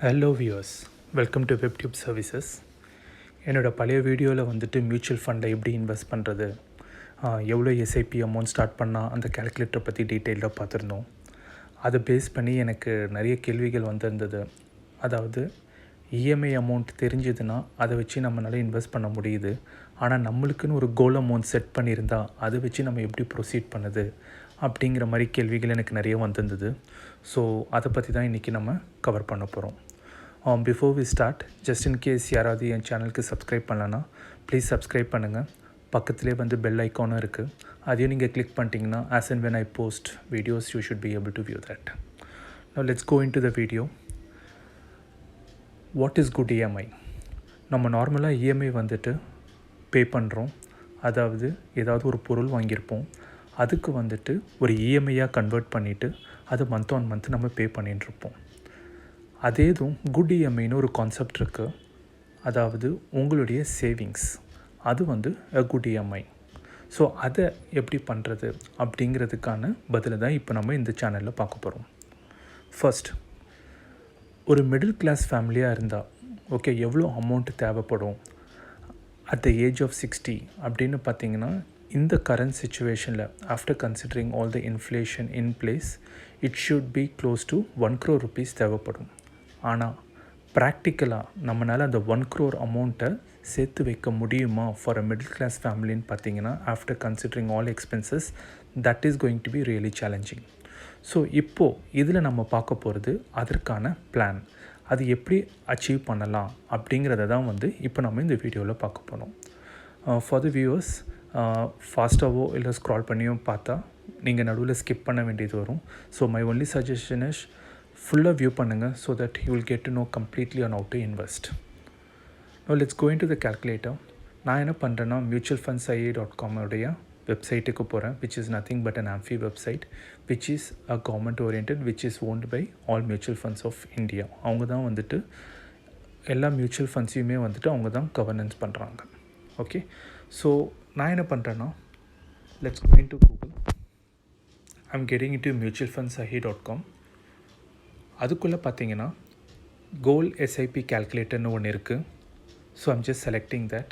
Hello viewers, welcome to Webtube services. என்னோடய பழைய வீடியோவில் வந்துட்டு மியூச்சுவல் ஃபண்டை எப்படி இன்வெஸ்ட் பண்ணுறது, எவ்வளோ எஸ்ஐபி அமௌண்ட் ஸ்டார்ட் பண்ணால் அந்த கேல்குலேட்டரை பற்றி டீட்டெயிலாக பார்த்துருந்தோம். அதை பேஸ் பண்ணி எனக்கு நிறைய கேள்விகள் வந்திருந்தது. அதாவது இஎம்ஐ அமௌண்ட் தெரிஞ்சதுன்னா அதை வச்சு நம்மளால் இன்வெஸ்ட் பண்ண முடியுது. ஆனால் நம்மளுக்குன்னு ஒரு கோல் அமௌண்ட் செட் பண்ணியிருந்தால் அதை வச்சு நம்ம எப்படி ப்ரொசீட் பண்ணுது அப்படிங்கிற மாதிரி கேள்விகள் எனக்கு நிறைய வந்திருந்தது. ஸோ அதை பற்றி தான் இன்றைக்கி நம்ம கவர் பண்ண போகிறோம். Before we start, just in case யாராவது என் சேனலுக்கு சப்ஸ்கிரைப் பண்ணலன்னா ப்ளீஸ் சப்ஸ்கிரைப் பண்ணுங்கள். பக்கத்துலேயே வந்து பெல் ஐக்கானும் இருக்குது, அதையும் நீங்கள் கிளிக் பண்ணிட்டீங்கன்னா as and when I post videos you should be able to view that. Now let's go into the video. What is good EMI? நம்ம நார்மலாக இஎம்ஐ வந்துட்டு பே பண்ணுறோம். அதாவது ஏதாவது ஒரு பொருள் வாங்கியிருப்போம், அதுக்கு வந்துட்டு ஒரு இஎம்ஐயாக கன்வெர்ட் பண்ணிவிட்டு அது மந்த் ஆன் மந்த் நம்ம பே பண்ணிட்டுருப்போம். அதே இதுவும் குட் இஎம்ஐன்னு ஒரு கான்செப்ட் இருக்குது. அதாவது உங்களுடைய சேவிங்ஸ், அது வந்து குட் இஎம்ஐ. ஸோ அதை எப்படி பண்ணுறது அப்படிங்கிறதுக்கான பதிலை தான் இப்போ நம்ம இந்த சேனலில் பார்க்க போகிறோம். ஃபர்ஸ்ட், ஒரு மிடில் கிளாஸ் ஃபேமிலியாக இருந்தால் ஓகே எவ்வளோ அமௌண்ட் தேவைப்படும் அட் த ஏஜ் ஆஃப் 60 அப்படின்னு பார்த்தீங்கன்னா, இந்த கரண்ட் சிச்சுவேஷனில் after considering all the inflation in place it should be close to 1 crore rupees தேவைப்படும். ஆனால் ப்ராக்டிக்கலாக நம்மளால் அந்த 1 crore அமௌண்ட்டை சேர்த்து வைக்க முடியுமா ஃபார் அ மிடில் கிளாஸ் ஃபேமிலின்னு பார்த்தீங்கன்னா, after considering all expenses that is going to be really challenging. So இப்போது இதில் நம்ம பார்க்க போகிறது அதற்கான பிளான், அது எப்படி அச்சீவ் பண்ணலாம் அப்படிங்கிறத தான் வந்து இப்போ நம்ம இந்த வீடியோவில் பார்க்க போகிறோம். ஃபார் த வியூவர்ஸ், ஃபாஸ்ட்டாகவோ இல்லை ஸ்க்ரால் பண்ணியோ பார்த்தா நீங்கள் நடுவில் ஸ்கிப் பண்ண வேண்டியது வரும். So my only suggestion is ஃபுல்லாக வியூ பண்ணுங்கள் so that you will get to know completely on how to invest. Now let's go into the calculator. நான் என்ன பண்ணுறேன்னா mutualfundsIA.com உடைய வெப்சைட்டுக்கு போகிறேன், which is nothing but an AMFI website, which is a government orient, which is owned by all mutual funds of India. அவங்க தான் வந்துட்டு எல்லா மியூச்சுவல் ஃபண்ட்ஸையுமே வந்துட்டு அவங்க தான் கவர்னன்ஸ் பண்ணுறாங்க. ஓகே, ஸோ நான் என்ன பண்ணுறேன்னா let's go into Google. I'm getting into mutualfundsIA.com. அதுக்குள்ளே பார்த்தீங்கன்னா கோல் எஸ்ஐபி கேல்குலேட்டர்னு ஒன்று இருக்குது. So I'm just selecting that.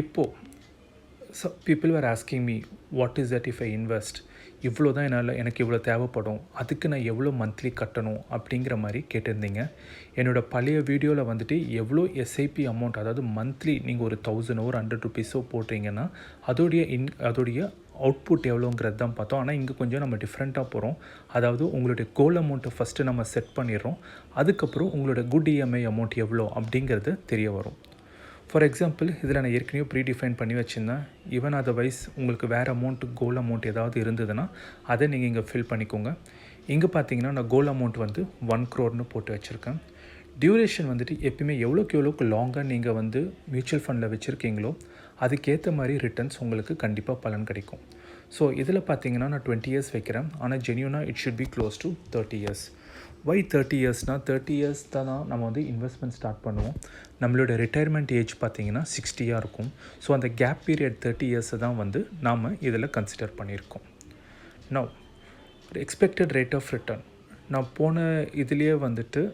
இப்போது people are asking me what is that if I invest, இவ்வளோ தான் எனக்கு இவ்வளோ தேவைப்படும், அதுக்கு நான் எவ்வளோ மந்த்லி கட்டணும் அப்படிங்கிற மாதிரி கேட்டிருந்தீங்க. என்னோடய பழைய வீடியோவில் வந்துட்டு எவ்வளோ எஸ்ஐபி அமௌண்ட், அதாவது மந்த்லி நீங்கள் ஒரு 1000 ஒரு 100 rupees போட்டிங்கன்னா அதோடைய அவுட்புட் எவ்வளோங்கிறது தான் பார்த்தோம். ஆனால் இங்கே கொஞ்சம் நம்ம டிஃப்ரெண்ட்டாக போகிறோம். அதாவது உங்களுடைய கோல் அமௌண்ட்டை ஃபஸ்ட்டு நம்ம செட் பண்ணிடுறோம், அதுக்கப்புறம் உங்களோட குட் இஎம்ஐ அமௌண்ட் எவ்வளோ அப்படிங்கிறது தெரிய வரும். ஃபார் எக்ஸாம்பிள், இதில் நான் ஏற்கனவே ப்ரீடிஃபைன் பண்ணி வச்சுருந்தேன். ஈவன் அதர்வைஸ் உங்களுக்கு வேறு அமௌண்ட் கோல் அமௌண்ட் ஏதாவது இருந்ததுன்னா அதை நீங்கள் இங்கே ஃபில் பண்ணிக்கோங்க. இங்கே பார்த்தீங்கன்னா நான் கோல் அமௌண்ட் வந்து 1 crore போட்டு வச்சுருக்கேன். டியூரேஷன் வந்துட்டு எப்பயுமே எவ்வளோக்கு லாங்காக நீங்கள் வந்து மியூச்சுவல் ஃபண்டில் வச்சுருக்கீங்களோ அதுக்கேற்ற மாதிரி ரிட்டர்ன்ஸ் உங்களுக்கு கண்டிப்பாக பலன் கிடைக்கும். ஸோ இதில் பார்த்தீங்கன்னா நான் 20 years வைக்கிறேன். ஆனால் ஜென்யூனாக it should be close to 30 years. வை 30 yearsனால் 30 years தான் நம்ம வந்து இன்வெஸ்ட்மெண்ட் ஸ்டார்ட் பண்ணுவோம். நம்மளோட ரிட்டையர்மெண்ட் ஏஜ் பார்த்திங்கன்னா 60 இருக்கும். ஸோ அந்த கேப் பீரியட் 30 years தான் வந்து நாம் இதில் கன்சிடர் பண்ணியிருக்கோம். Now expected rate of return, நான் போன இதுலேயே வந்துட்டு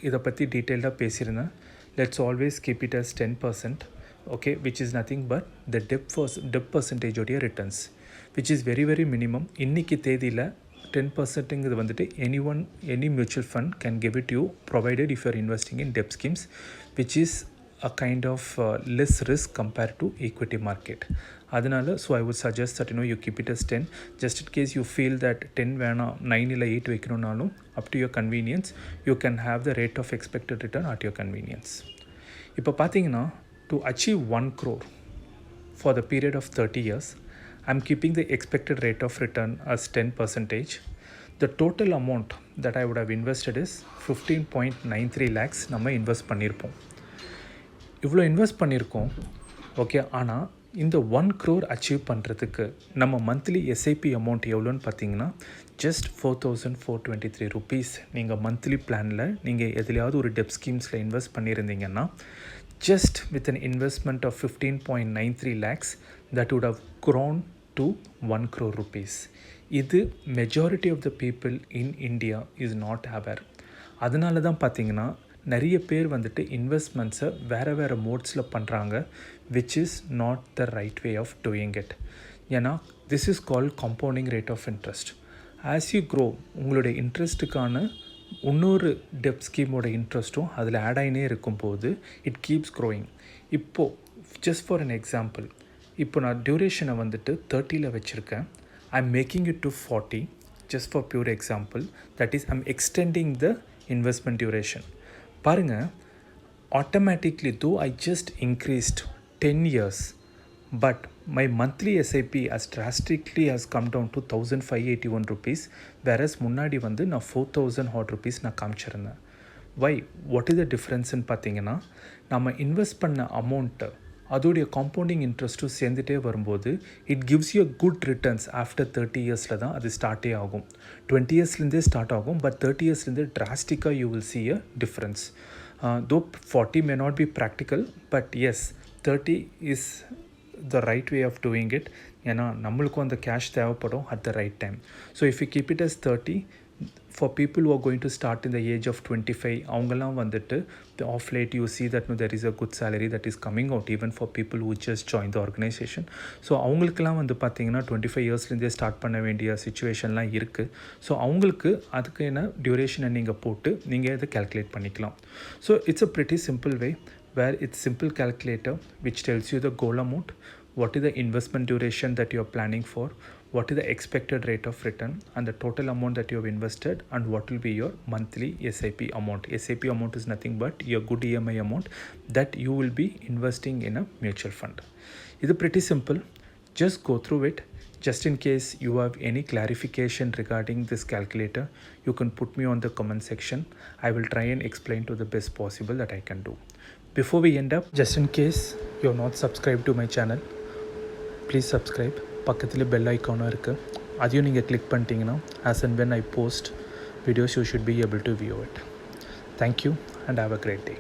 இதை பற்றி டீட்டெயில்டாக பேசியிருந்தேன். Let's always keep it as 10%, okay, which is nothing but the debt பர்சன்டேஜோடைய returns, which is very very minimum. இன்றைக்கி தேதியில் 10%ங்கிறது வந்துட்டு any mutual fund can give it you provided if you are investing in debt schemes, which is a kind of less risk compare to equity market. அதனால் so I would suggest that you keep it as 10. Just in case you feel that 10 வேணாம், 9 இல்லை 8 வைக்கணுன்னாலும் up to your convenience you can have the rate of expected return at your convenience. இப்போ பார்த்தீங்கன்னா to achieve 1 crore for the period of 30 years, I'm keeping the expected rate of return as 10%. The total amount that I would have invested is 15.93 lakhs நம்ம invest பண்ணியிருப்போம். இவ்வளோ invest பண்ணியிருக்கோம், okay. ஆனால் இந்த 1 crore achieve பண்ணுறதுக்கு நம்ம monthly SIP amount எவ்வளோன்னு பார்த்தீங்கன்னா ஜஸ்ட் 4,423 rupees. நீங்கள் மந்த்லி பிளானில் நீங்கள் எதுலையாவது ஒரு டெப் ஸ்கீம்ஸில் இன்வெஸ்ட் பண்ணியிருந்தீங்கன்னா just with an investment of 15.93 lakhs that would have grown to 1 crore rupees. இது majority of the people in India is not aware. அதனால தான் பார்த்தீங்கன்னா நிறைய பேர் வந்துட்டு இன்வெஸ்ட்மெண்ட்ஸை வேறு மோட்ஸில் பண்ணுறாங்க, which is not the right way of doing it. ஏன்னா this is called compounding rate of interest. As you grow உங்களுடைய இன்ட்ரெஸ்ட்டுக்கான இன்னொரு டெப்ட் ஸ்கீமோட இன்ட்ரெஸ்ட்டும் அதில் ஆட் ஆகினே இருக்கும்போது இட் கீப்ஸ் க்ரோயிங். இப்போது ஜஸ்ட் ஃபார் அன் எக்ஸாம்பிள், இப்போ நான் டியூரேஷனை வந்துட்டு 30 வச்சுருக்கேன். I am making it to 40 just for pure example. That is, I'm extending the investment duration. பாருங்கள், automatically though I just increased 10 years, but my monthly SIP as drastically has come down to 1581 rupees, whereas முன்னாடி வந்து நான் 4000 hot rupees நான் காமிச்சிருந்தேன். Why? What is the difference ன்னு பார்த்தீங்கன்னா, நம்ம invest பண்ண amount அதோடைய காம்பவுண்டிங் இன்ட்ரெஸ்ட்டும் சேர்ந்துட்டே வரும்போது it gives you good returns. After 30 இயர்ஸில் தான் அது ஸ்டார்ட்டே ஆகும். 20 இயர்ஸ்லேருந்தே ஸ்டார்ட் ஆகும், பட் 30 இயர்ஸ்லேருந்து டிராஸ்டிக்காக you will see a difference. Though 40 may not be practical, but yes, 30 is the right way of doing it. ஏன்னா நம்மளுக்கும் அந்த கேஷ் தேவைப்படும் at the right time. So if you keep it as 30, for people who are going to start in the age of 25, அவங்கெல்லாம் வந்துட்டு off late you see that there is a good salary that is coming out even for people who just join the organization. So அவங்களுக்கெல்லாம் வந்து பார்த்திங்கன்னா 25 இயர்ஸ்லேருந்தே start பண்ண வேண்டிய சுச்சுவேஷன்லாம் இருக்குது. So அவங்களுக்கு அதுக்கு என்ன டியூரேஷனை நீங்கள் போட்டு நீங்கள் இதை calculate பண்ணிக்கலாம். So it's a pretty simple way where it's simple calculator which tells you the goal amount, what is the investment duration that you are planning for, what is the expected rate of return, and the total amount that you have invested, and what will be your monthly SIP amount. SIP amount is nothing but your good EMI amount that you will be investing in a mutual fund. It is pretty simple. Just go through it. Just in case you have any clarification regarding this calculator, you can put me on the comment section. I will try and explain to the best possible that I can do. Before we end up, just in case you are not subscribed to my channel, please subscribe. பக்கத்தில் bell ஐக்கானும் இருக்குது, அதையும் நீங்கள் click பண்ணிட்டீங்கன்னா as and when I post videos you should be able to view it. Thank you and have a great day.